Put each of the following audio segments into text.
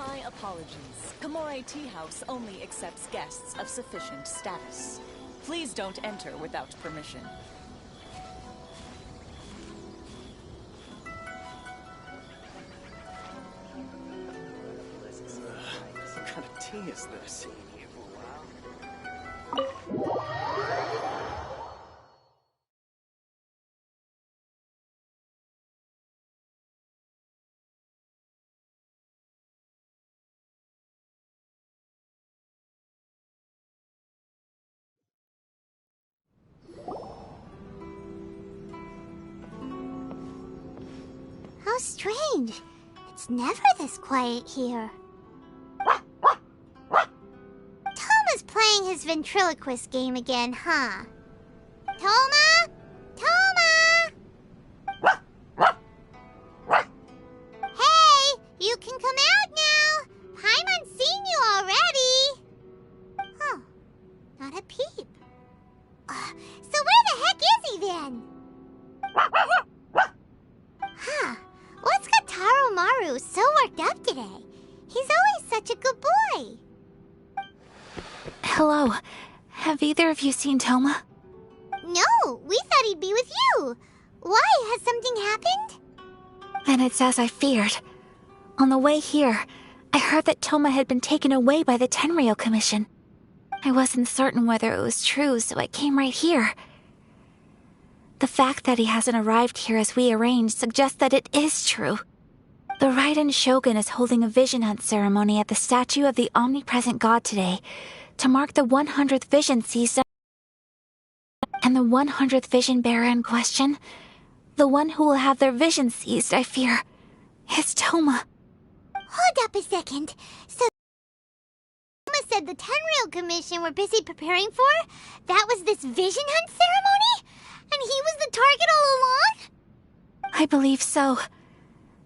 My apologies. Komore Tea House only accepts guests of sufficient status. Please don't enter without permission. What kind of tea is this? How strange. It's never this quiet here. Toma's playing his ventriloquist game again, huh? Toma? Toma! Hey, you can come out now. Paimon's seen you already. Huh, not a peep. So where the heck is he then? Huh, what's got Taro Maru so worked up today? He's always such a good boy. Hello. Have either of you seen Toma? No, we thought he'd be with you. Why? Has something happened? Then it's as I feared. On the way here, I heard that Toma had been taken away by the Tenryou Commission. I wasn't certain whether it was true, so I came right here. The fact that he hasn't arrived here as we arranged suggests that it is true. The Raiden Shogun is holding a vision hunt ceremony at the statue of the omnipresent god today to mark the 100th vision season. And the 100th vision bearer in question, the one who will have their vision seized, I fear, is Toma. Hold up a second. So Toma said the Tenryou Commission were busy preparing for? That was this vision hunt ceremony? And he was the target all along? I believe so.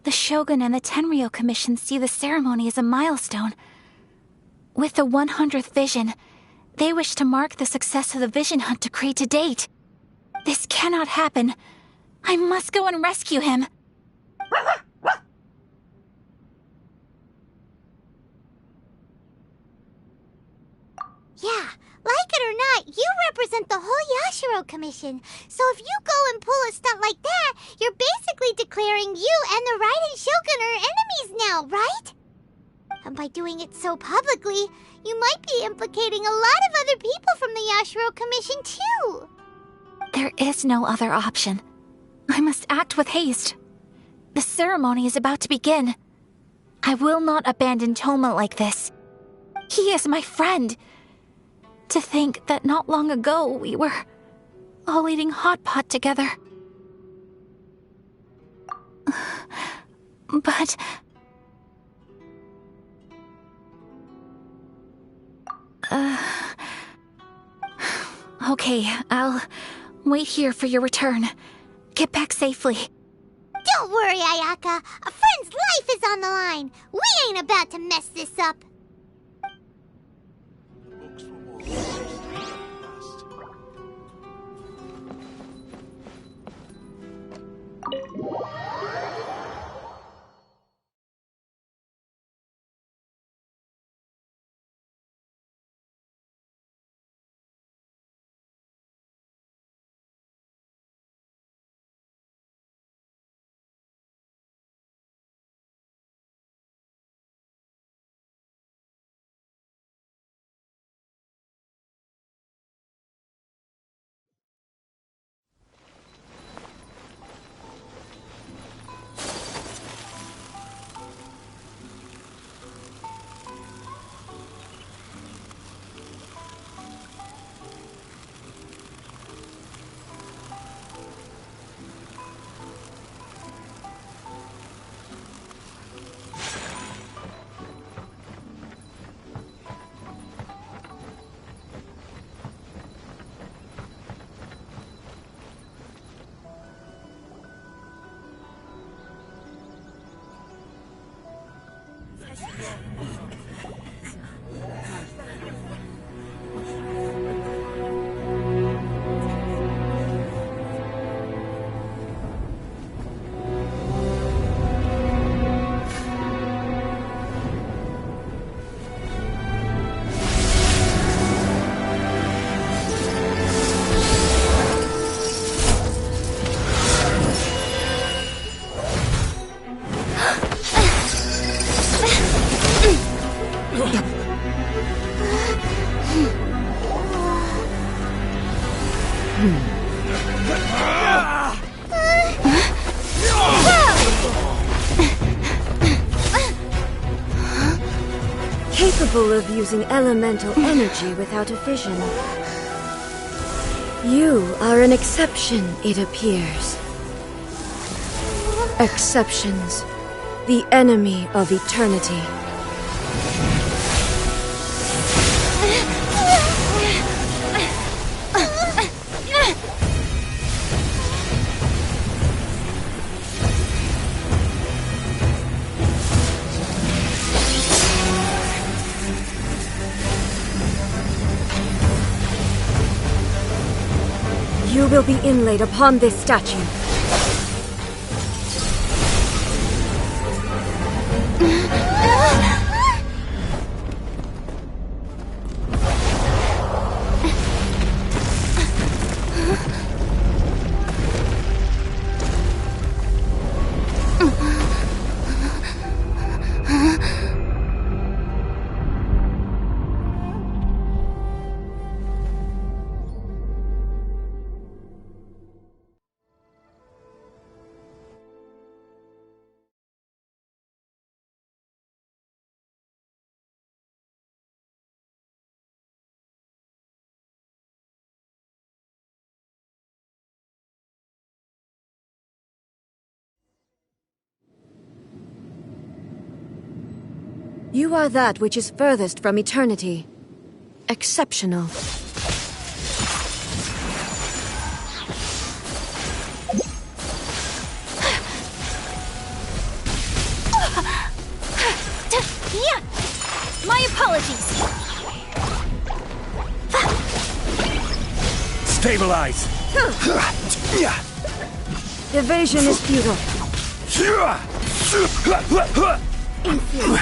The Shogun and the Tenryou Commission see the ceremony as a milestone. With the 100th vision, they wish to mark the success of the vision hunt decree to date. This cannot happen. I must go and rescue him. Yeah, like it or not, you represent the whole Yashiro Commission. So if you go and pull a stunt like that, you're basically declaring you and the Raiden Shogun are enemies now, right? And by doing it so publicly, you might be implicating a lot of other people from the Yashiro Commission too. There is no other option. I must act with haste. The ceremony is about to begin. I will not abandon Toma like this. He is my friend. To think that not long ago we were all eating hot pot together. But... Okay, I'll wait here for your return. Get back safely. Don't worry, Ayaka. A friend's life is on the line. We ain't about to mess this up. example of using elemental energy without a fission. You are an exception, it appears. Exceptions. The enemy of eternity. You will be inlaid upon this statue. You are that which is furthest from eternity. Exceptional. My apologies. Stabilize. Evasion is futile. Inferior.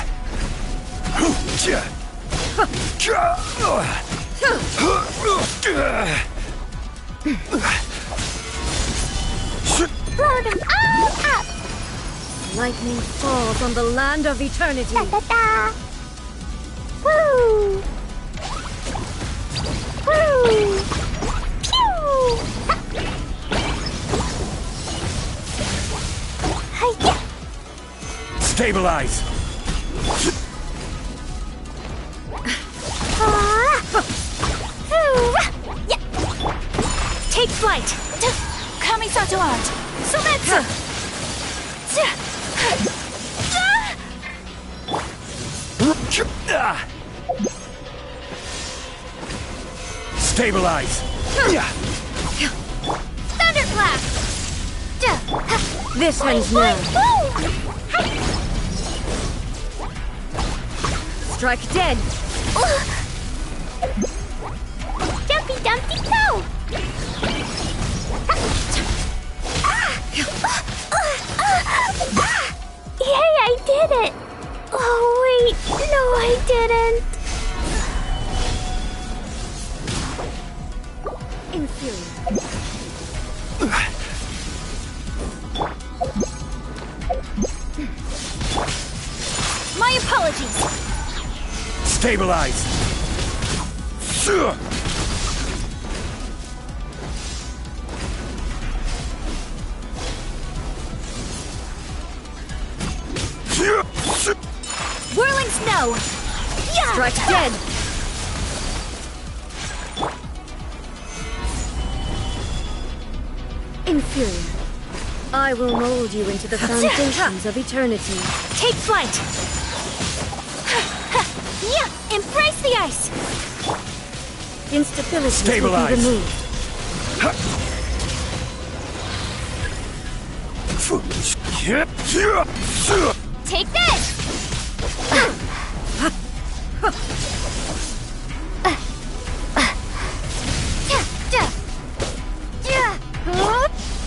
Blow them all up! Lightning falls on the land of eternity. Da da da! Woo! Woo! Pew! Hi-ya! Stabilize. Take flight. Kamisato art. Sumetsu. Stabilize. Thunderclap. This ends now. Strike dead. Dumpy Dumpty go! Yay, I did it! Oh, wait. No, I didn't. Inferior. My apologies. Stabilize. Whirling snow. Yeah. Strike dead. Inferior. I will mold you into the foundations of eternity. Take flight. Yeah. Embrace the ice. Instability Stabilize. will be removed. Take this.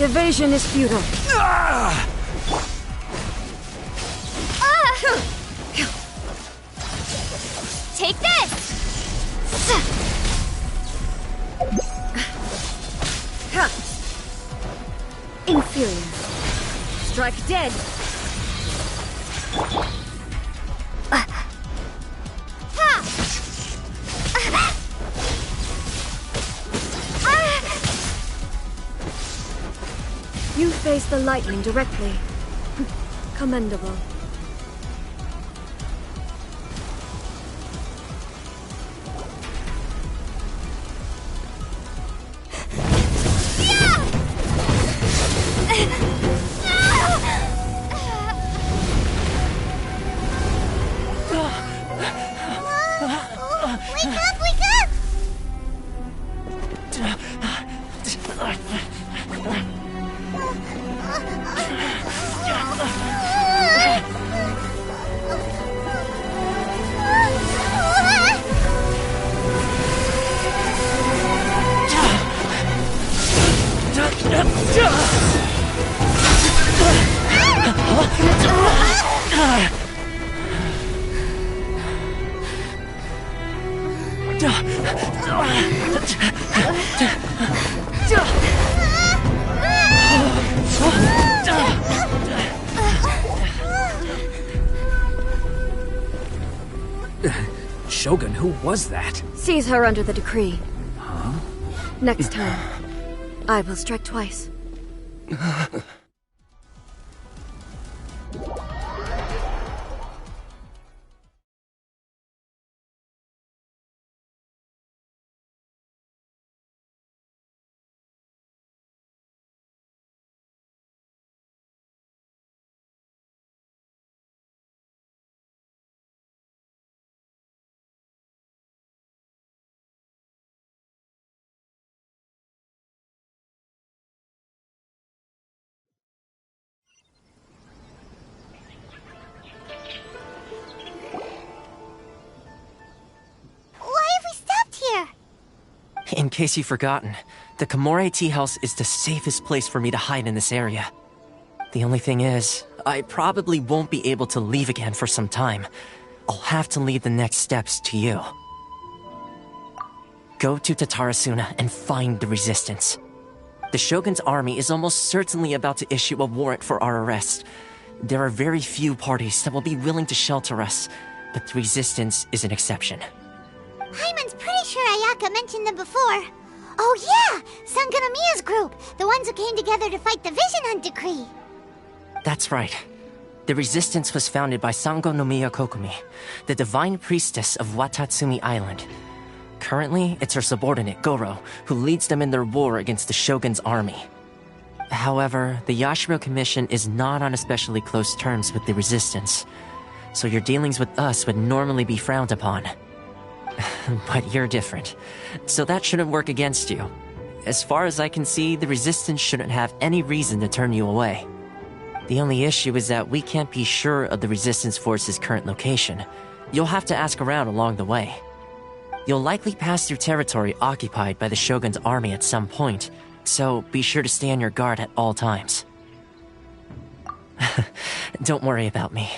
Evasion is futile. Take this. Inferior. Strike dead. You face the lightning directly. Commendable. Shogun, who was that? Seize her under the decree. Huh? Next time, I will strike twice. In case you've forgotten, the Komore Tea House is the safest place for me to hide in this area. The only thing is, I probably won't be able to leave again for some time. I'll have to leave the next steps to you. Go to Tatarasuna and find the Resistance. The Shogun's army is almost certainly about to issue a warrant for our arrest. There are very few parties that will be willing to shelter us, but the Resistance is an exception. Paimon's pretty sure Ayaka mentioned them before. Oh yeah! Sangonomiya's group! The ones who came together to fight the Vision Hunt Decree! That's right. The Resistance was founded by Sangonomiya Kokumi, the divine priestess of Watatsumi Island. Currently, it's her subordinate, Goro, who leads them in their war against the Shogun's army. However, the Yashiro Commission is not on especially close terms with the Resistance, so your dealings with us would normally be frowned upon. But you're different, so that shouldn't work against you. As far as I can see, the Resistance shouldn't have any reason to turn you away. The only issue is that we can't be sure of the Resistance Force's current location. You'll have to ask around along the way. You'll likely pass through territory occupied by the Shogun's army at some point, so be sure to stay on your guard at all times. Don't worry about me.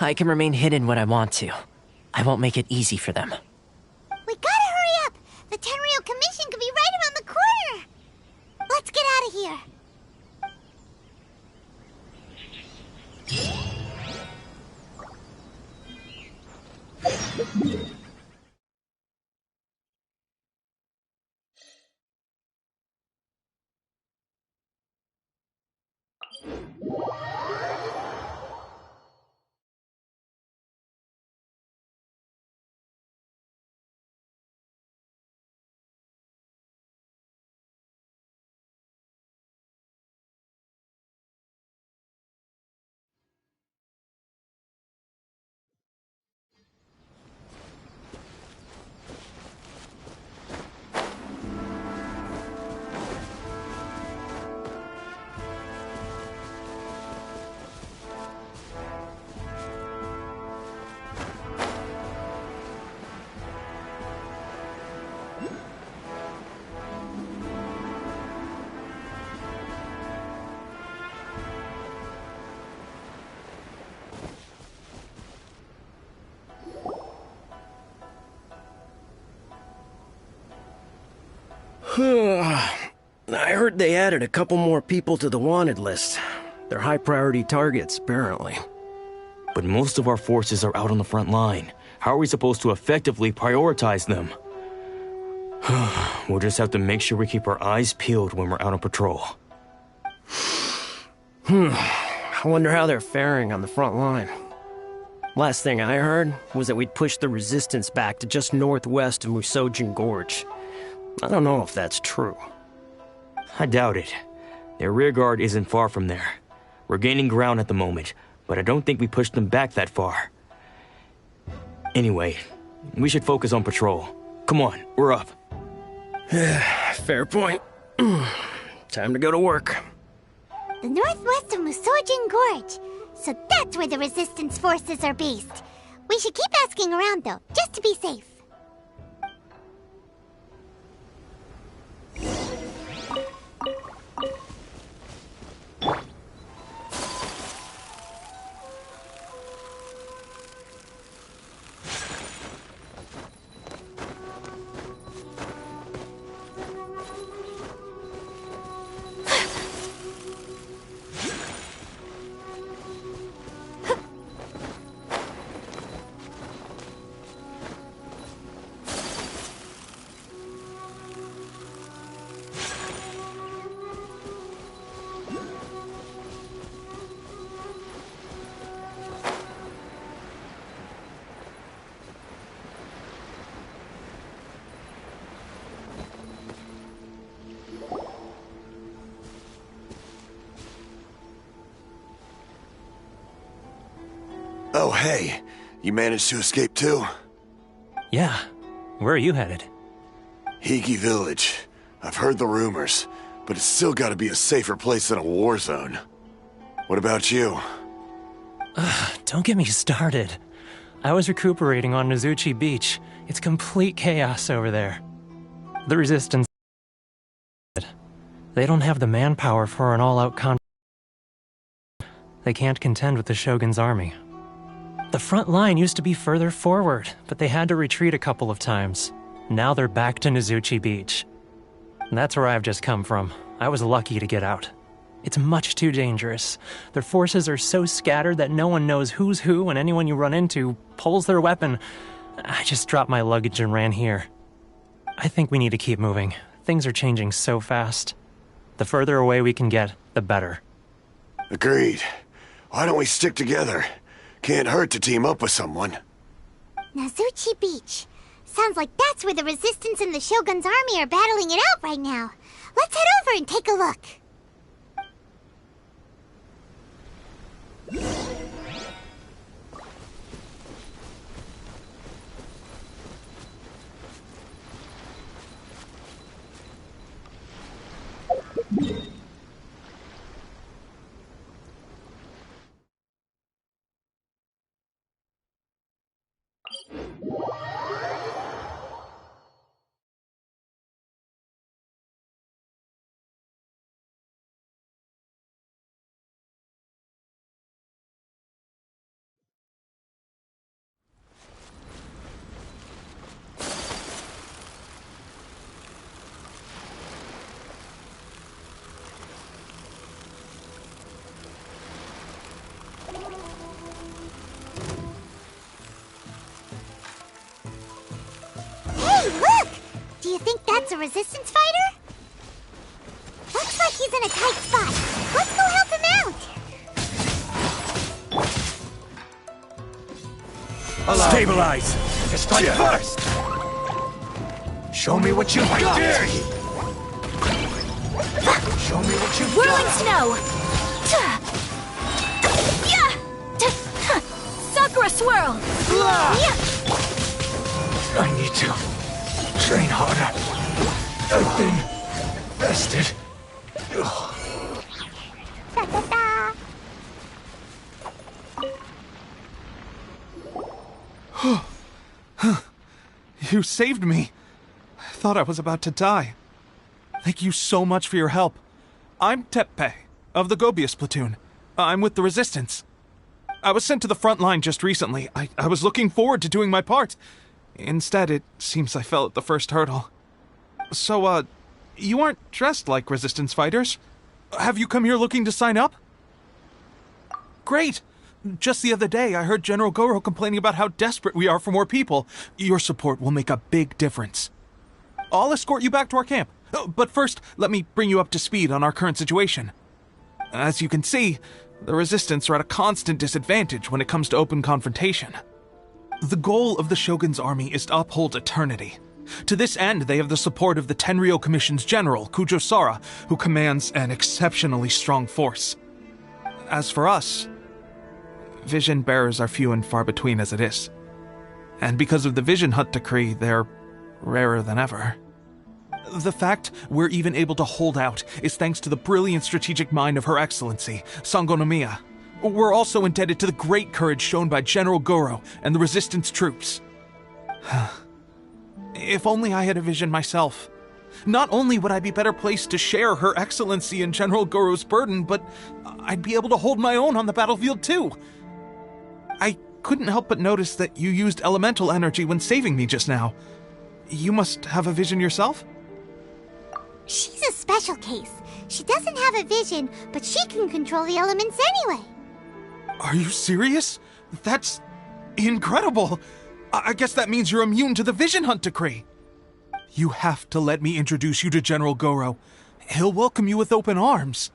I can remain hidden when I want to. I won't make it easy for them. We gotta hurry up! The Tenryou Commission could be right around the corner! Let's get out of here! I heard they added a couple more people to the wanted list. They're high-priority targets, apparently. But most of our forces are out on the front line. How are we supposed to effectively prioritize them? We'll just have to make sure we keep our eyes peeled when we're out on patrol. I wonder how they're faring on the front line. Last thing I heard was that we'd pushed the Resistance back to just northwest of Musojin Gorge. I don't know if that's true. I doubt it. Their rearguard isn't far from there. We're gaining ground at the moment, but I don't think we pushed them back that far. Anyway, we should focus on patrol. Come on, we're up. Fair point. Time to go to work. The northwest of Musojin Gorge. So that's where the Resistance forces are based. We should keep asking around, though, just to be safe. Oh, hey. You managed to escape too? Yeah. Where are you headed? Higi Village. I've heard the rumors, but it's still gotta be a safer place than a war zone. What about you? Don't get me started. I was recuperating on Nozuchi Beach. It's complete chaos over there. The Resistance... They don't have the manpower for an all-out conflict. They can't contend with the Shogun's army. The front line used to be further forward, but they had to retreat a couple of times. Now they're back to Nozuchi Beach. That's where I've just come from. I was lucky to get out. It's much too dangerous. Their forces are so scattered that no one knows who's who, and anyone you run into pulls their weapon. I just dropped my luggage and ran here. I think we need to keep moving. Things are changing so fast. The further away we can get, the better. Agreed. Why don't we stick together? Can't hurt to team up with someone. Nozuchi Beach. Sounds like that's where the Resistance and the Shogun's army are battling it out right now. Let's head over and take a look. Do you think that's a Resistance fighter? Looks like he's in a tight spot. Let's go help him out. Stabilize! Strike first! Show me what you got! Dare you! Show me what you Whirling got! snow! Sakura swirl! I need to train harder. I've been vested. You saved me. I thought I was about to die. Thank you so much for your help. I'm Teppei, of the Gobius platoon. I'm with the Resistance. I was sent to the front line just recently. I was looking forward to doing my part. Instead, it seems I fell at the first hurdle. So, you aren't dressed like Resistance fighters? Have you come here looking to sign up? Great! Just the other day, I heard General Goro complaining about how desperate we are for more people. Your support will make a big difference. I'll escort you back to our camp. But first, let me bring you up to speed on our current situation. As you can see, the Resistance are at a constant disadvantage when it comes to open confrontation. The goal of the Shogun's army is to uphold eternity. To this end, they have the support of the Tenryou Commission's general, Kujosara, who commands an exceptionally strong force. As for us, vision bearers are few and far between as it is. And because of the Vision Hunt decree, they're rarer than ever. The fact we're even able to hold out is thanks to the brilliant strategic mind of Her Excellency, Sango Nomiya. We're also indebted to the great courage shown by General Goro and the Resistance troops. If only I had a vision myself. Not only would I be better placed to share Her Excellency and General Goro's burden, but I'd be able to hold my own on the battlefield too. I couldn't help but notice that you used elemental energy when saving me just now. You must have a vision yourself? She's a special case. She doesn't have a vision, but she can control the elements anyway. Are you serious? That's incredible. I guess that means you're immune to the Vision Hunt decree. You have to let me introduce you to General Goro. He'll welcome you with open arms.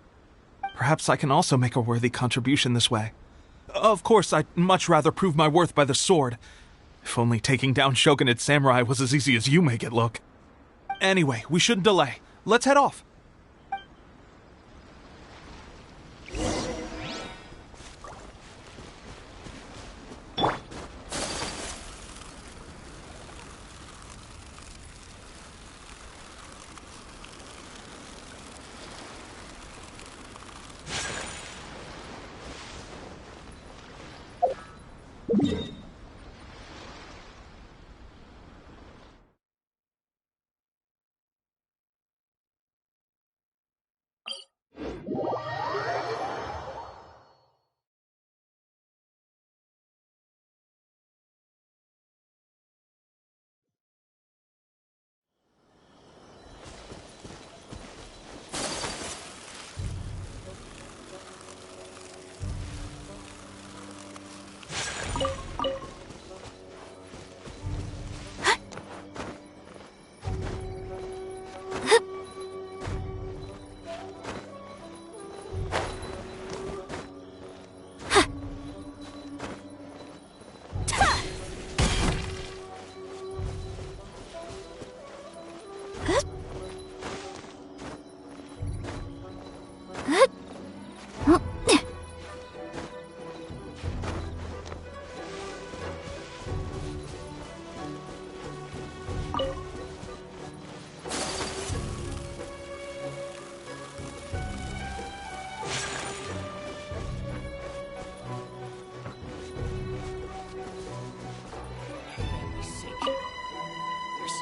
Perhaps I can also make a worthy contribution this way. Of course, I'd much rather prove my worth by the sword. If only taking down Shogunate samurai was as easy as you make it look. Anyway, we shouldn't delay. Let's head off.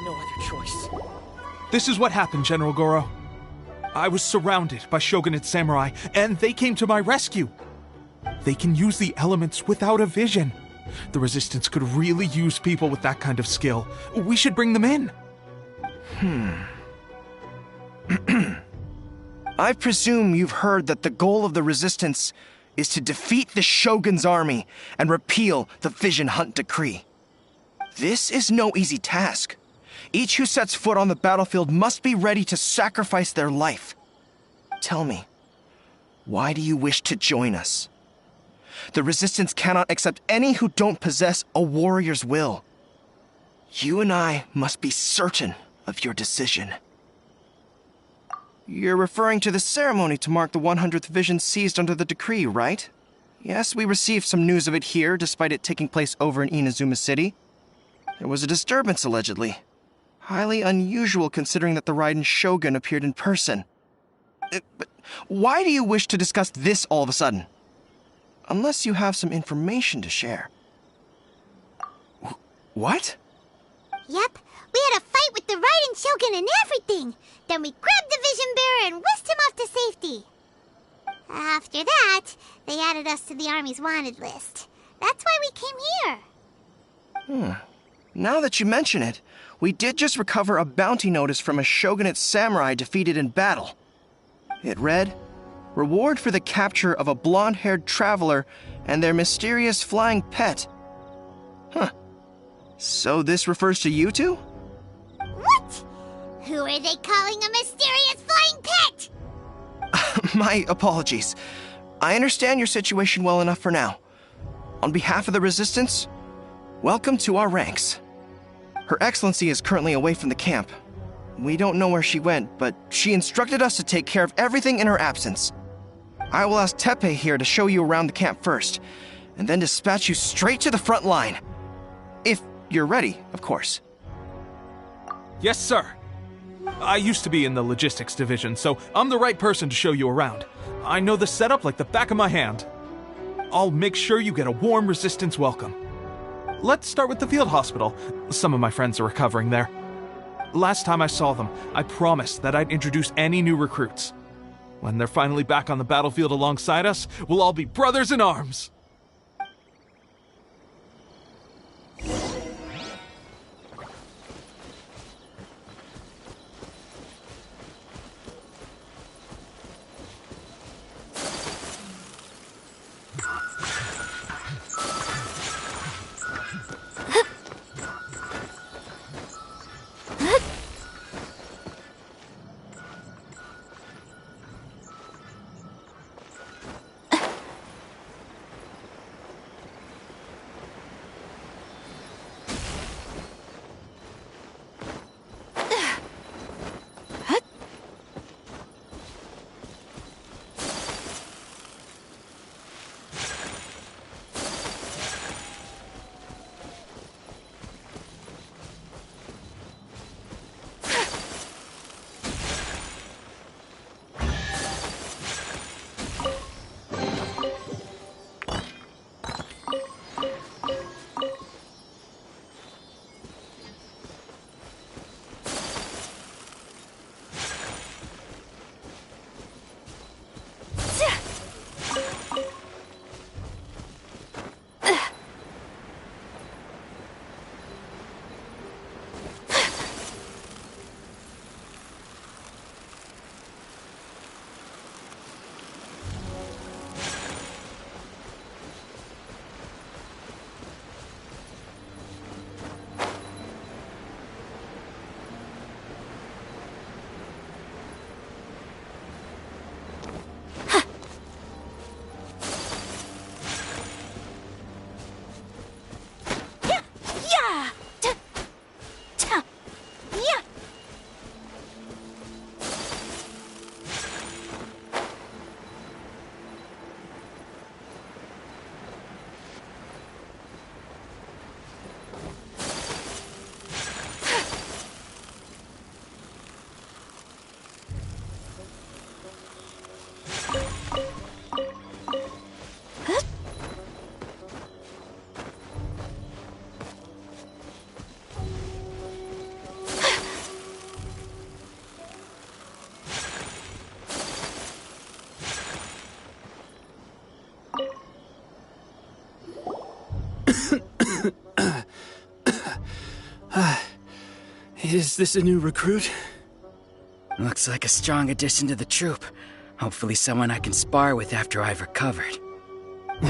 No other choice. This is what happened, General Goro. I was surrounded by shogunate samurai, and they came to my rescue. They can use the elements without a vision. The Resistance could really use people with that kind of skill. We should bring them in. I presume you've heard that the goal of the Resistance is to defeat the Shogun's army and repeal the Vision Hunt Decree. This is no easy task. Each who sets foot on the battlefield must be ready to sacrifice their life. Tell me, why do you wish to join us? The Resistance cannot accept any who don't possess a warrior's will. You and I must be certain of your decision. You're referring to the ceremony to mark the 100th vision seized under the decree, right? Yes, we received some news of it here, despite it taking place over in Inazuma City. There was a disturbance, allegedly. Highly unusual considering that the Raiden Shogun appeared in person. But why do you wish to discuss this all of a sudden? Unless you have some information to share. What? Yep, we had a fight with the Raiden Shogun and everything. Then we grabbed the Vision Bearer and whisked him off to safety. After that, they added us to the Army's wanted list. That's why we came here. Now that you mention it, we did just recover a bounty notice from a shogunate samurai defeated in battle. It read, "Reward for the capture of a blonde-haired traveler and their mysterious flying pet." So this refers to you two? What? Who are they calling a mysterious flying pet? My apologies. I understand your situation well enough for now. On behalf of the Resistance, welcome to our ranks. Her Excellency is currently away from the camp. We don't know where she went, but she instructed us to take care of everything in her absence. I will ask Teppei here to show you around the camp first, and then dispatch you straight to the front line. If you're ready, of course. Yes, sir. I used to be in the logistics division, so I'm the right person to show you around. I know the setup like the back of my hand. I'll make sure you get a warm Resistance welcome. Let's start with the field hospital. Some of my friends are recovering there. Last time I saw them, I promised that I'd introduce any new recruits. When they're finally back on the battlefield alongside us, we'll all be brothers in arms. Is this a new recruit? Looks like a strong addition to the troop. Hopefully someone I can spar with after I've recovered.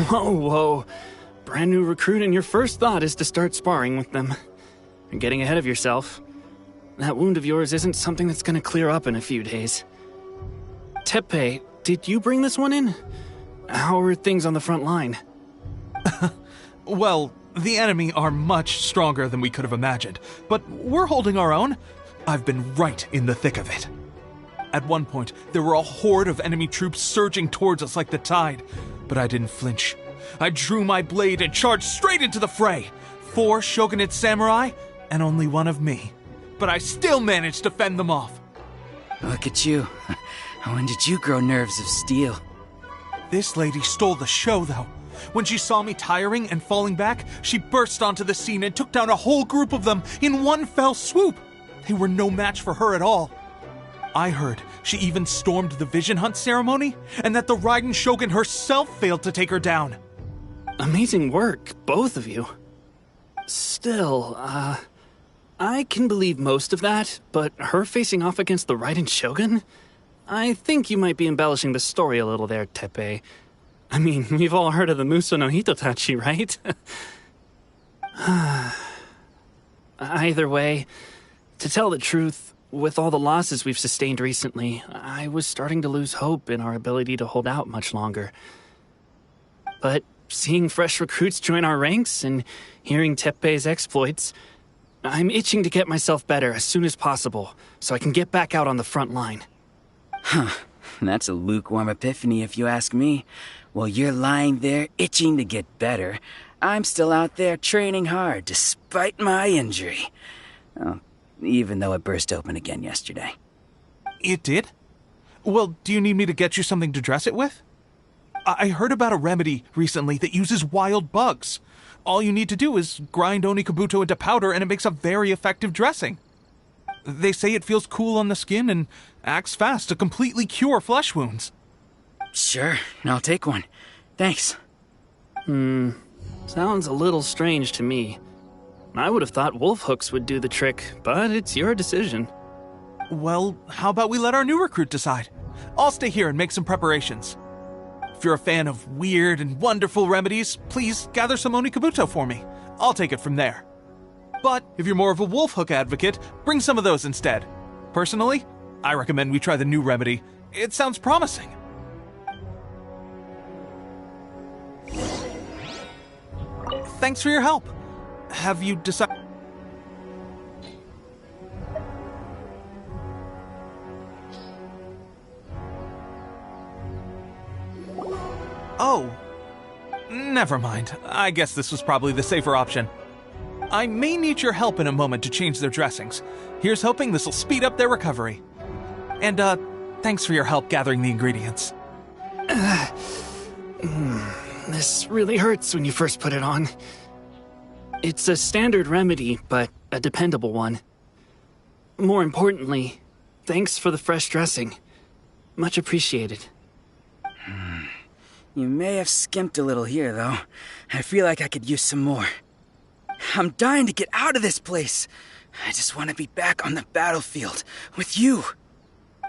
Whoa. Brand new recruit and your first thought is to start sparring with them. You're getting ahead of yourself. That wound of yours isn't something that's gonna clear up in a few days. Teppei, did you bring this one in? How are things on the front line? Well, the enemy are much stronger than we could have imagined, but we're holding our own. I've been right in the thick of it. At one point, there were a horde of enemy troops surging towards us like the tide, but I didn't flinch. I drew my blade and charged straight into the fray. 4 shogunate samurai, and only 1 of me. But I still managed to fend them off. Look at you. When did you grow nerves of steel? This lady stole the show, though. When she saw me tiring and falling back, she burst onto the scene and took down a whole group of them in one fell swoop. They were no match for her at all. I heard she even stormed the vision hunt ceremony, and that the Raiden Shogun herself failed to take her down. Amazing work, both of you. Still, I can believe most of that, but her facing off against the Raiden Shogun? I think you might be embellishing the story a little there, Teppei. I mean, we've all heard of the Muso no Hitotachi, right? Either way, to tell the truth, with all the losses we've sustained recently, I was starting to lose hope in our ability to hold out much longer. But seeing fresh recruits join our ranks and hearing Teppei's exploits, I'm itching to get myself better as soon as possible so I can get back out on the front line. Huh. That's a lukewarm epiphany if you ask me. While you're lying there itching to get better, I'm still out there training hard despite my injury. Oh, even though it burst open again yesterday. It did? Well, do you need me to get you something to dress it with? I heard about a remedy recently that uses wild bugs. All you need to do is grind Onikabuto into powder and it makes a very effective dressing. They say it feels cool on the skin and acts fast to completely cure flesh wounds. Sure, I'll take one. Thanks. Sounds a little strange to me. I would have thought wolf hooks would do the trick, but it's your decision. Well, how about we let our new recruit decide? I'll stay here and make some preparations. If you're a fan of weird and wonderful remedies, please gather some Onikabuto for me. I'll take it from there. But if you're more of a wolf hook advocate, bring some of those instead. Personally, I recommend we try the new remedy. It sounds promising. Thanks for your help. Have you decided... Oh. Never mind. I guess this was probably the safer option. I may need your help in a moment to change their dressings. Here's hoping this'll speed up their recovery. And, thanks for your help gathering the ingredients. This really hurts when you first put it on. It's a standard remedy, but a dependable one. More importantly, thanks for the fresh dressing. Much appreciated. You may have skimped a little here, though. I feel like I could use some more. I'm dying to get out of this place. I just want to be back on the battlefield with you.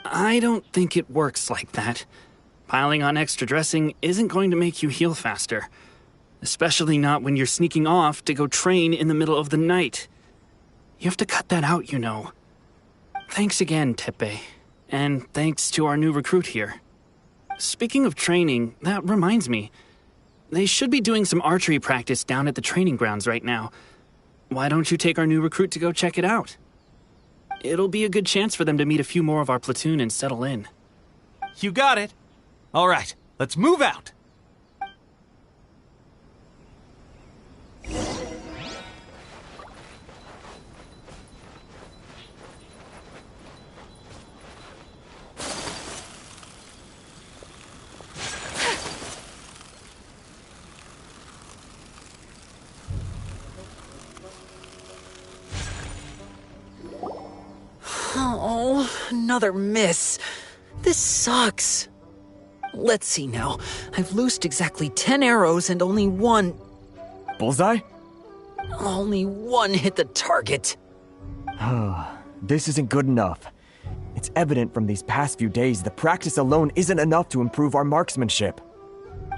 I don't think it works like that. Piling on extra dressing isn't going to make you heal faster. Especially not when you're sneaking off to go train in the middle of the night. You have to cut that out, you know. Thanks again, Teppei. And thanks to our new recruit here. Speaking of training, that reminds me. They should be doing some archery practice down at the training grounds right now. Why don't you take our new recruit to go check it out? It'll be a good chance for them to meet a few more of our platoon and settle in. You got it. All right, let's move out. Oh, another miss. This sucks. Let's see now. I've loosed exactly 10 arrows and only one... Bullseye? Only one hit the target. Oh, This isn't good enough. It's evident from these past few days that practice alone isn't enough to improve our marksmanship.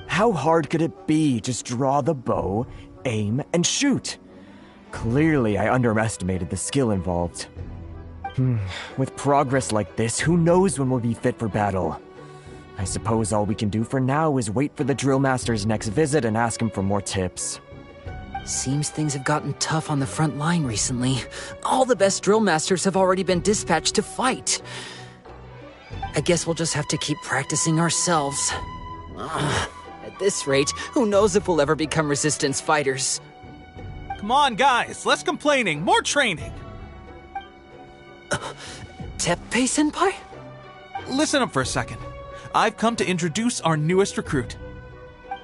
How hard could it be? Just draw the bow, aim, and shoot. Clearly, I underestimated the skill involved. With progress like this, who knows when we'll be fit for battle? I suppose all we can do for now is wait for the drill master's next visit and ask him for more tips. Seems things have gotten tough on the front line recently. All the best drill masters have already been dispatched to fight. I guess we'll just have to keep practicing ourselves. At this rate, who knows if we'll ever become resistance fighters. Come on, guys, less complaining, more training. Teppei-senpai? Listen up for a second. I've come to introduce our newest recruit.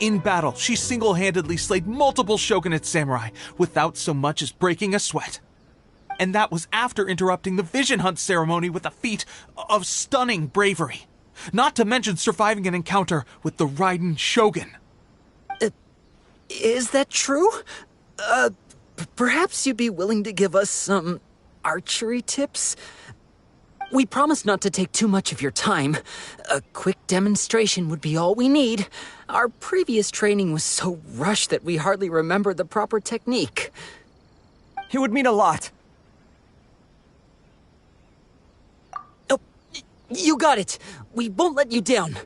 In battle, she single-handedly slayed multiple shogunate samurai without so much as breaking a sweat. And that was after interrupting the vision hunt ceremony with a feat of stunning bravery. Not to mention surviving an encounter with the Raiden Shogun. Is that true? Perhaps you'd be willing to give us some archery tips? We promise not to take too much of your time. A quick demonstration would be all we need. Our previous training was so rushed that we hardly remember the proper technique. It would mean a lot. Oh, you got it. We won't let you down.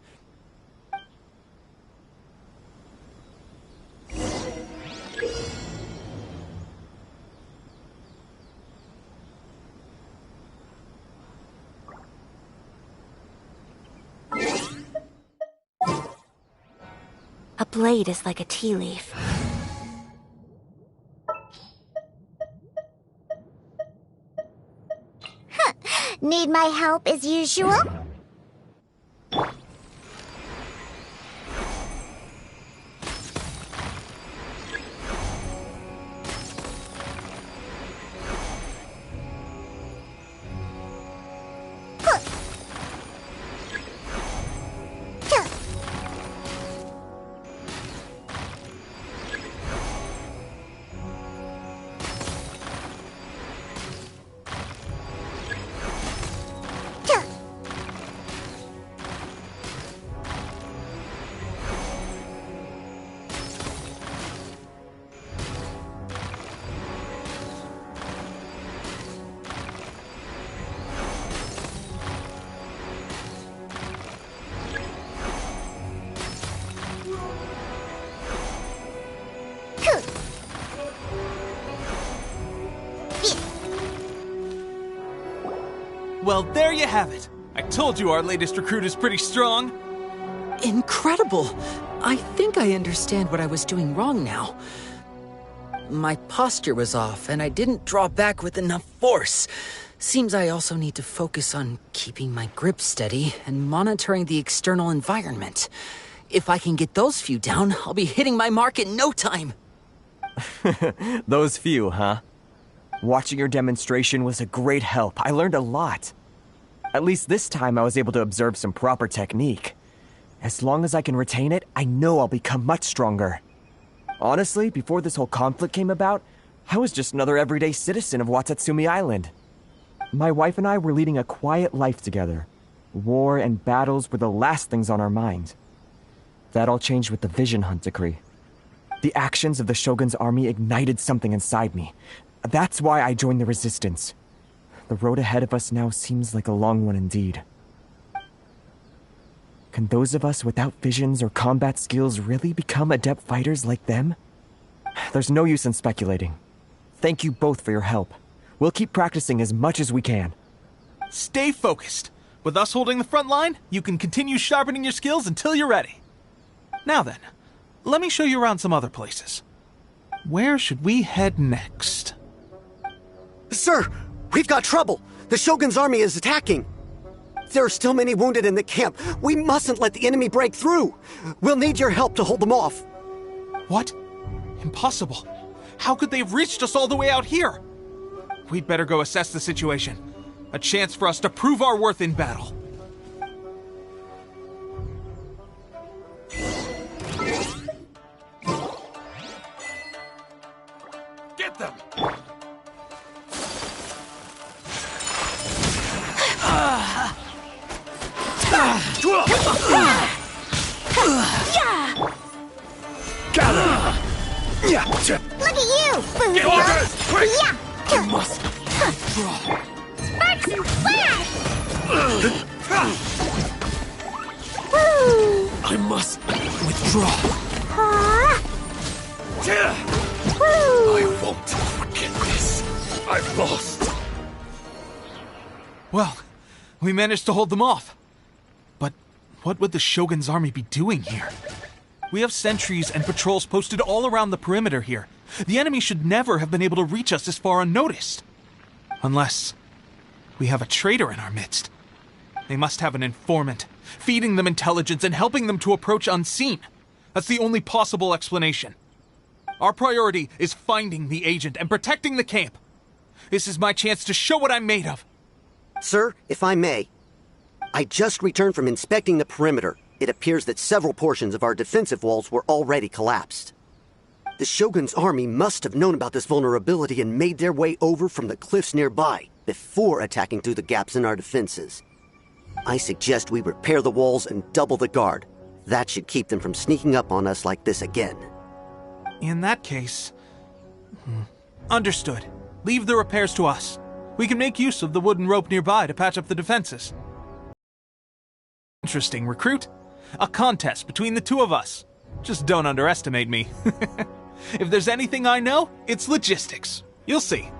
A blade is like a tea leaf. Need my help as usual? Well, there you have it. I told you our latest recruit is pretty strong. Incredible! I think I understand what I was doing wrong now. My posture was off, and I didn't draw back with enough force. Seems I also need to focus on keeping my grip steady and monitoring the external environment. If I can get those few down, I'll be hitting my mark in no time. Those few, huh? Watching your demonstration was a great help. I learned a lot. At least this time I was able to observe some proper technique. As long as I can retain it, I know I'll become much stronger. Honestly, before this whole conflict came about, I was just another everyday citizen of Watatsumi Island. My wife and I were leading a quiet life together. War and battles were the last things on our mind. That all changed with the Vision Hunt decree. The actions of the Shogun's army ignited something inside me. That's why I joined the Resistance. The road ahead of us now seems like a long one indeed. Can those of us without visions or combat skills really become adept fighters like them? There's no use in speculating. Thank you both for your help. We'll keep practicing as much as we can. Stay focused. With us holding the front line, you can continue sharpening your skills until you're ready. Now then, let me show you around some other places. Where should we head next? Sir, we've got trouble. The Shogun's army is attacking. There are still many wounded in the camp. We mustn't let the enemy break through. We'll need your help to hold them off. What? Impossible. How could they have reached us all the way out here? We'd better go assess the situation. A chance for us to prove our worth in battle. Get them! Got him! Yeah. Look at you, food Get whale. this! Quick! Yeah. I must withdraw. Sparks and splash! Woo! I must withdraw. Woo! I won't forget this. I've lost. Well, we managed to hold them off. But what would the Shogun's army be doing here? We have sentries and patrols posted all around the perimeter here. The enemy should never have been able to reach us this far unnoticed. Unless we have a traitor in our midst. They must have an informant, feeding them intelligence and helping them to approach unseen. That's the only possible explanation. Our priority is finding the agent and protecting the camp. This is my chance to show what I'm made of. Sir, if I may, I just returned from inspecting the perimeter. It appears that several portions of our defensive walls were already collapsed. The Shogun's army must have known about this vulnerability and made their way over from the cliffs nearby before attacking through the gaps in our defenses. I suggest we repair the walls and double the guard. That should keep them from sneaking up on us like this again. In that case... Understood. Leave the repairs to us. We can make use of the wooden rope nearby to patch up the defenses. Interesting, recruit. A contest between the two of us. Just don't underestimate me. If there's anything I know, it's logistics. You'll see.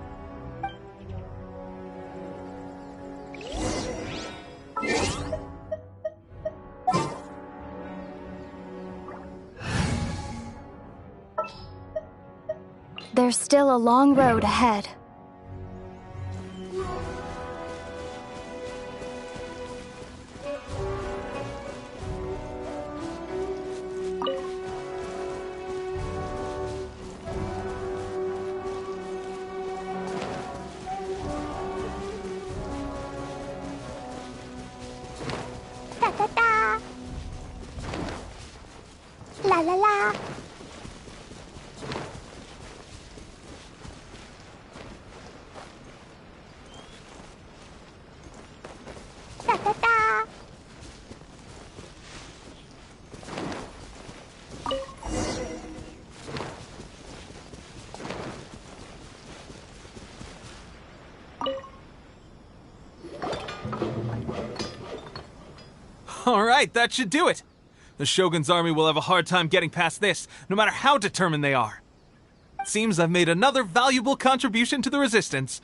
There's still a long road ahead. Da-da-da. La-la-la. Da-da-da. All right, that should do it. The Shogun's army will have a hard time getting past this, no matter how determined they are. It seems I've made another valuable contribution to the Resistance.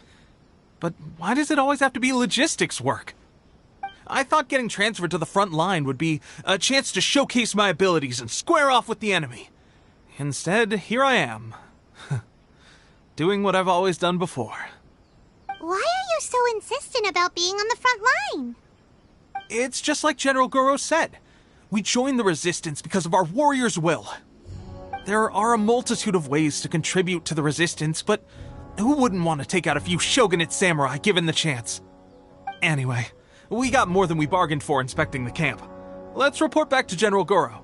But why does it always have to be logistics work? I thought getting transferred to the front line would be a chance to showcase my abilities and square off with the enemy. Instead, here I am. Doing what I've always done before. Why are you so insistent about being on the front line? It's just like General Goro said. We joined the Resistance because of our warrior's will. There are a multitude of ways to contribute to the Resistance, but who wouldn't want to take out a few shogunate samurai given the chance? Anyway, we got more than we bargained for inspecting the camp. Let's report back to General Goro.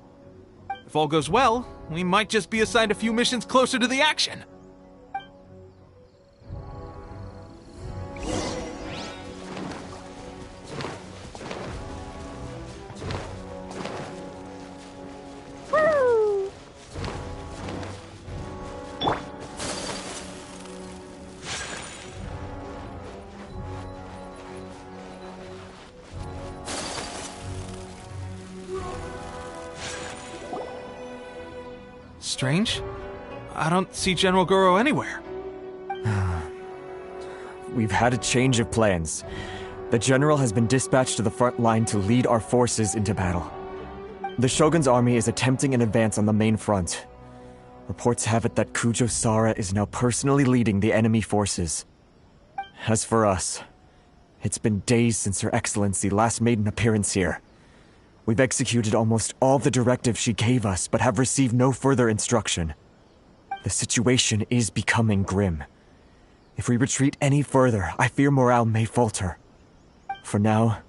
If all goes well, we might just be assigned a few missions closer to the action. Woo! Strange. I don't see General Goro anywhere. We've had a change of plans. The General has been dispatched to the front line to lead our forces into battle. The Shogun's army is attempting an advance on the main front. Reports have it that Kujo Sara is now personally leading the enemy forces. As for us, it's been days since Her Excellency last made an appearance here. We've executed almost all the directives she gave us, but have received no further instruction. The situation is becoming grim. If we retreat any further, I fear morale may falter. For now,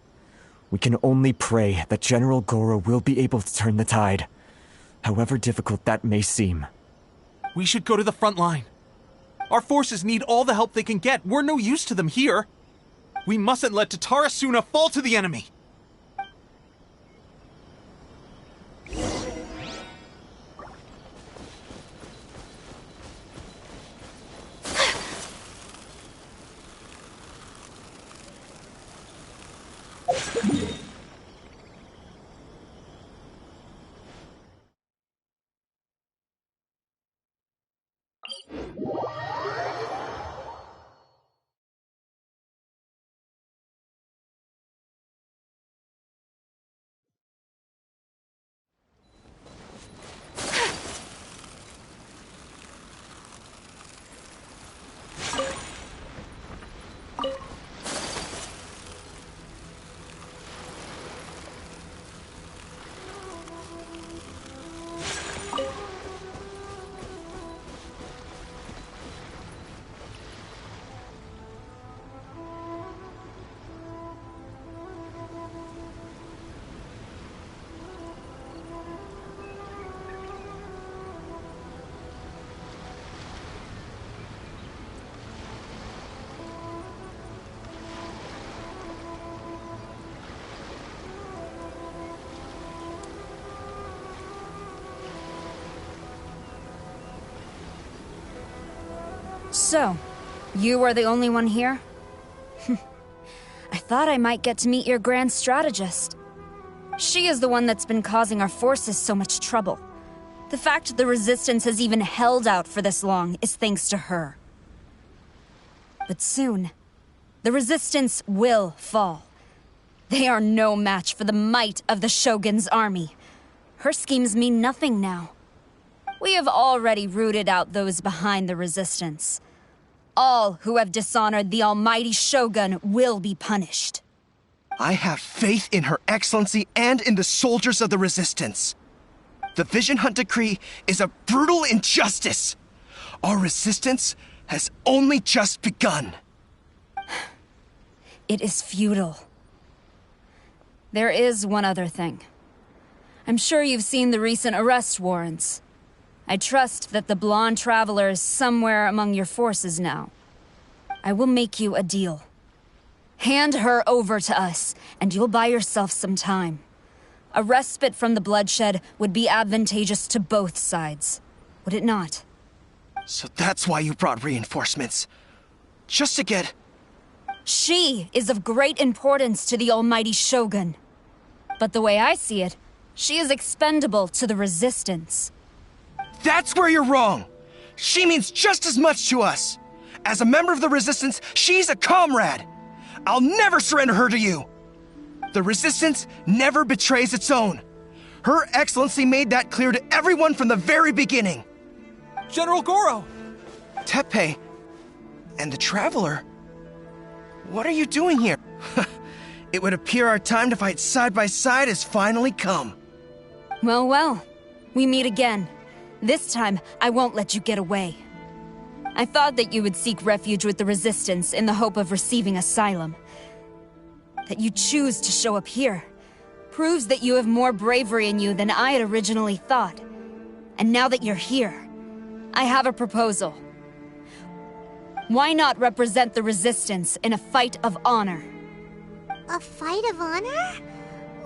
we can only pray that General Goro will be able to turn the tide, however difficult that may seem. We should go to the front line. Our forces need all the help they can get. We're no use to them here. We mustn't let Tatarasuna fall to the enemy. So, you are the only one here? I thought I might get to meet your grand strategist. She is the one that's been causing our forces so much trouble. The fact the Resistance has even held out for this long is thanks to her. But soon, the Resistance will fall. They are no match for the might of the Shogun's army. Her schemes mean nothing now. We have already rooted out those behind the Resistance. All who have dishonored the almighty Shogun will be punished. I have faith in Her Excellency and in the soldiers of the Resistance. The Vision Hunt Decree is a brutal injustice. Our resistance has only just begun. It is futile. There is one other thing. I'm sure you've seen the recent arrest warrants. I trust that the blonde traveler is somewhere among your forces now. I will make you a deal. Hand her over to us, and you'll buy yourself some time. A respite from the bloodshed would be advantageous to both sides, would it not? So that's why you brought reinforcements. Just to get... She is of great importance to the almighty Shogun. But the way I see it, she is expendable to the Resistance. That's where you're wrong! She means just as much to us! As a member of the Resistance, she's a comrade! I'll never surrender her to you! The Resistance never betrays its own. Her Excellency made that clear to everyone from the very beginning. General Goro! Teppei and the Traveler? What are you doing here? It would appear our time to fight side by side has finally come. Well, well. We meet again. This time, I won't let you get away. I thought that you would seek refuge with the Resistance in the hope of receiving asylum. That you choose to show up here proves that you have more bravery in you than I had originally thought. And now that you're here, I have a proposal. Why not represent the Resistance in a fight of honor? A fight of honor?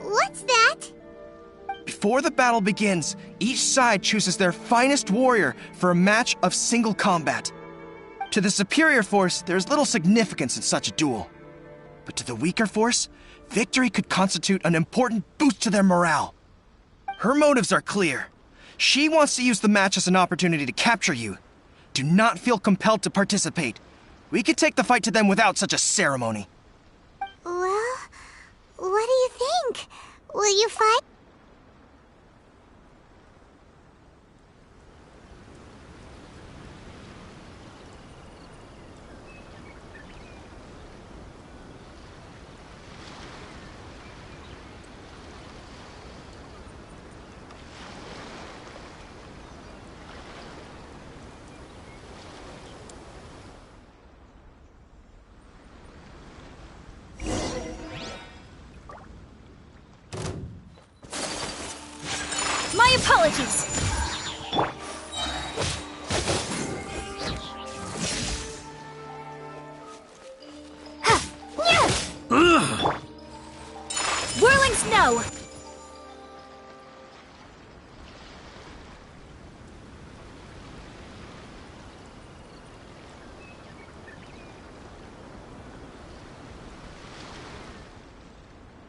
What's that? Before the battle begins, each side chooses their finest warrior for a match of single combat. To the superior force, there's little significance in such a duel. But to the weaker force, victory could constitute an important boost to their morale. Her motives are clear. She wants to use the match as an opportunity to capture you. Do not feel compelled to participate. We could take the fight to them without such a ceremony. Well, what do you think? Will you fight? My apologies! Whirling snow!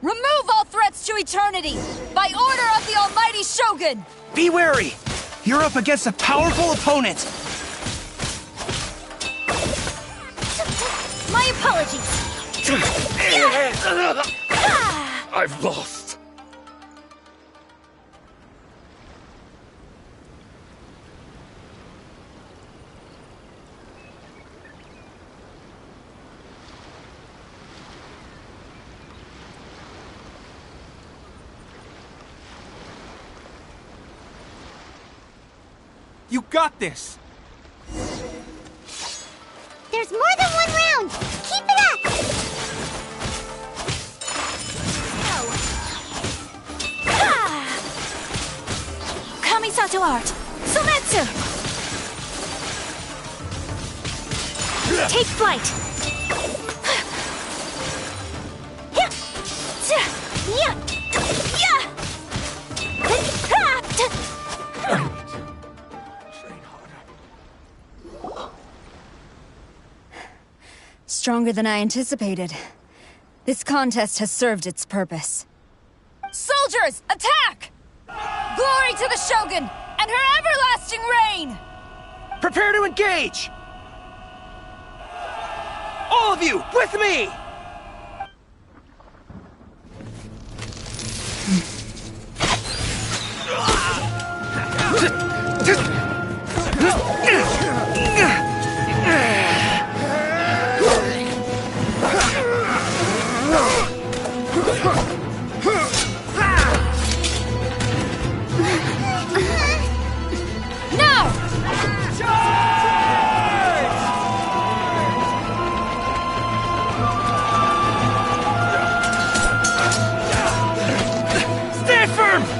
Remove all threats to eternity! By order of the almighty Shogun! Be wary! You're up against a powerful opponent! apologies! I've lost. You got this! There's more than one round! Keep it up! Kamisato art! Sumetsu! Take flight! Stronger than I anticipated. This contest has served its purpose. Soldiers, attack! Glory to the Shogun and her everlasting reign! Prepare to engage! All of you, with me!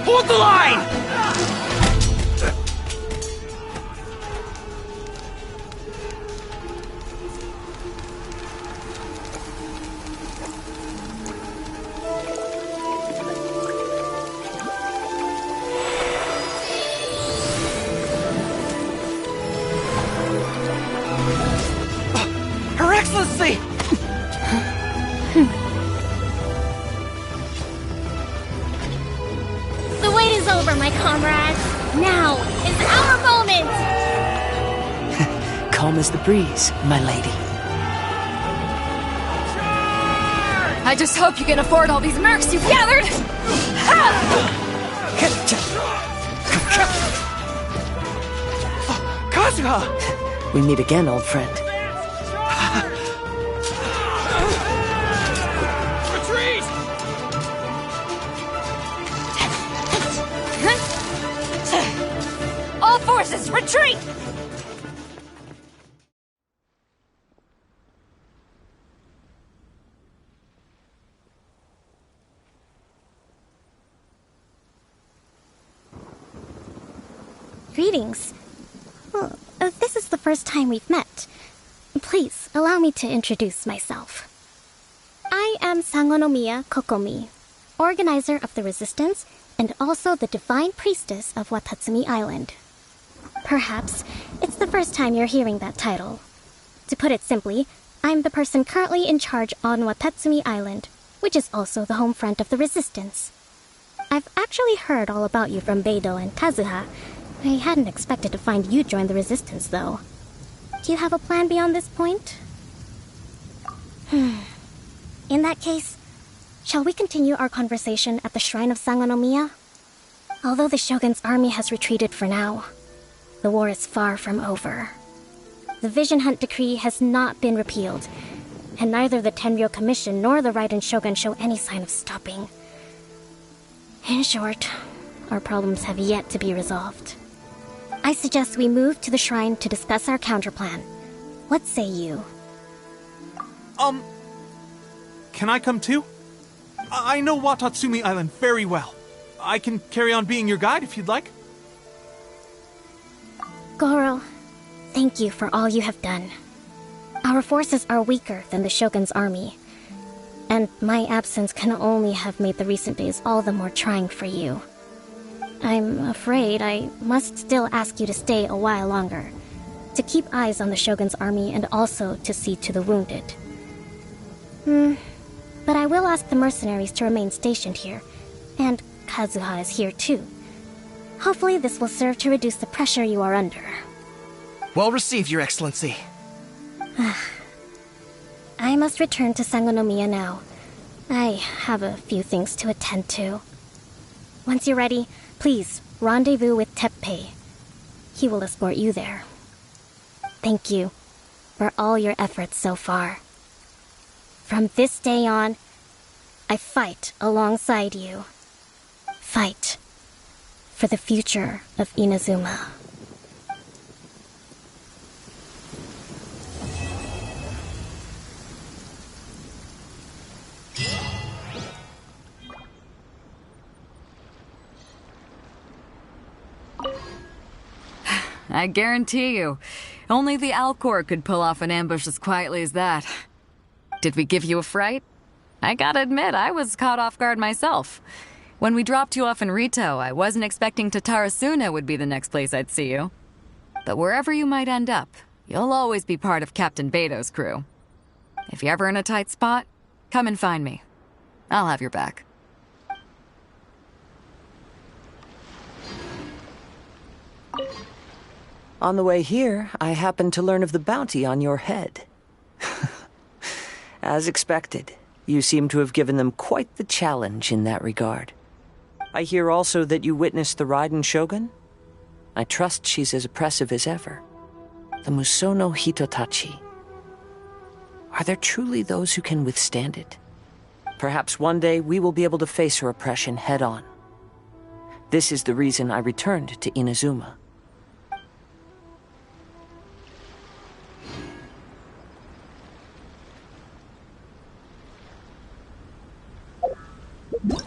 Hold the line! Her Excellency! The wait is over, my comrades. Now is our moment! Calm as the breeze, my lady. I just hope you can afford all these mercs you've gathered! Kazuha! We meet again, old friend. Retreat! All forces, retreat! Greetings. Well, this is the first time we've met. Please, allow me to introduce myself. I am Sangonomiya Kokomi, organizer of the Resistance and also the Divine Priestess of Watatsumi Island. Perhaps it's the first time you're hearing that title. To put it simply, I'm the person currently in charge on Watatsumi Island, which is also the home front of the Resistance. I've actually heard all about you from Beidou and Kazuha. I hadn't expected to find you join the Resistance, though. Do you have a plan beyond this point? In that case, shall we continue our conversation at the Shrine of Sangonomiya? Although the Shogun's army has retreated for now, the war is far from over. The Vision Hunt Decree has not been repealed, and neither the Tenryou Commission nor the Raiden Shogun show any sign of stopping. In short, our problems have yet to be resolved. I suggest we move to the shrine to discuss our counterplan. What say you? Can I come too? I know Watatsumi Island very well. I can carry on being your guide if you'd like. Goro, thank you for all you have done. Our forces are weaker than the Shogun's army, and my absence can only have made the recent days all the more trying for you. I'm afraid I must still ask you to stay a while longer, to keep eyes on the Shogun's army and also to see to the wounded. But I will ask the mercenaries to remain stationed here, and Kazuha is here too. Hopefully this will serve to reduce the pressure you are under. Well received, Your Excellency. I must return to Sangonomiya now. I have a few things to attend to. Once you're ready, please rendezvous with Teppei. He will escort you there. Thank you for all your efforts so far. From this day on, I fight alongside you. Fight for the future of Inazuma. I guarantee you, only the Alcor could pull off an ambush as quietly as that. Did we give you a fright? I gotta admit, I was caught off guard myself. When we dropped you off in Rito, I wasn't expecting Tatarasuna would be the next place I'd see you. But wherever you might end up, you'll always be part of Captain Beto's crew. If you're ever in a tight spot, come and find me. I'll have your back. On the way here, I happened to learn of the bounty on your head. As expected, you seem to have given them quite the challenge in that regard. I hear also that you witnessed the Raiden Shogun? I trust she's as oppressive as ever. The Musono Hitotachi. Are there truly those who can withstand it? Perhaps one day we will be able to face her oppression head-on. This is the reason I returned to Inazuma. What?